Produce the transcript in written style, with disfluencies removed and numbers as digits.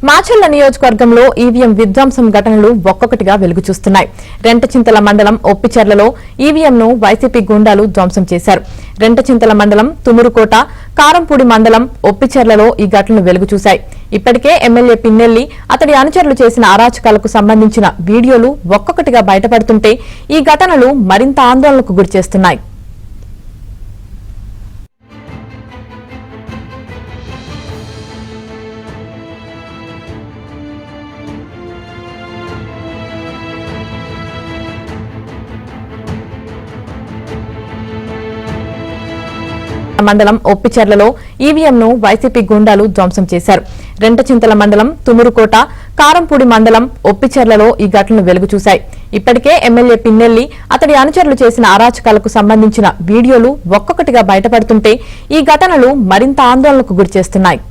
మాచర్ల నియోజకవర్గంలో ఈవీఎం విధ్వంసం ఘటనలు ఒక్కొక్కటిగా వెలుగు చూస్తున్నాయి. రెంటచింతల మండలం ఒప్పిచెర్లలో ఈవీఎంను వైసీపీ గూండాలు ధ్వంసం చేశారు. రెంటచింతల మండలం తుమురుకోట, కారంపూడి మండలం ఒప్పిచెర్లలో ఈ ఘటనలు వెలుగు చూశాయి. ఇప్పటికే ఎమ్మెల్యే పిన్నెల్లి, అతడి అనుచరులు చేసిన అరాచకాలకు సంబంధించిన వీడియోలు ఒక్కొక్కటిగా బయటపడుతుంటే ఈ ఘటనలు మరింత ఆందోళనకు గురిచేస్తున్నాయి. మండలం ఒప్పిచెర్లలో ఈవీఎంను వైసీపీ గూండాలు ధ్వంసం చేశారు. రెంటచింతల మండలం తుమురుకోట, కారంపూడి మండలం ఒప్పిచెర్లలో ఈ ఘటనలు వెలుగు చూశాయి. ఇప్పటికే ఎమ్మెల్యే పిన్నెల్లి, అతడి అనుచరులు చేసిన అరాచకాలకు సంబంధించిన వీడియోలు ఒక్కొక్కటిగా బయటపడుతుంటే ఈ ఘటనలు మరింత ఆందోళనకు గురిచేస్తున్నాయి.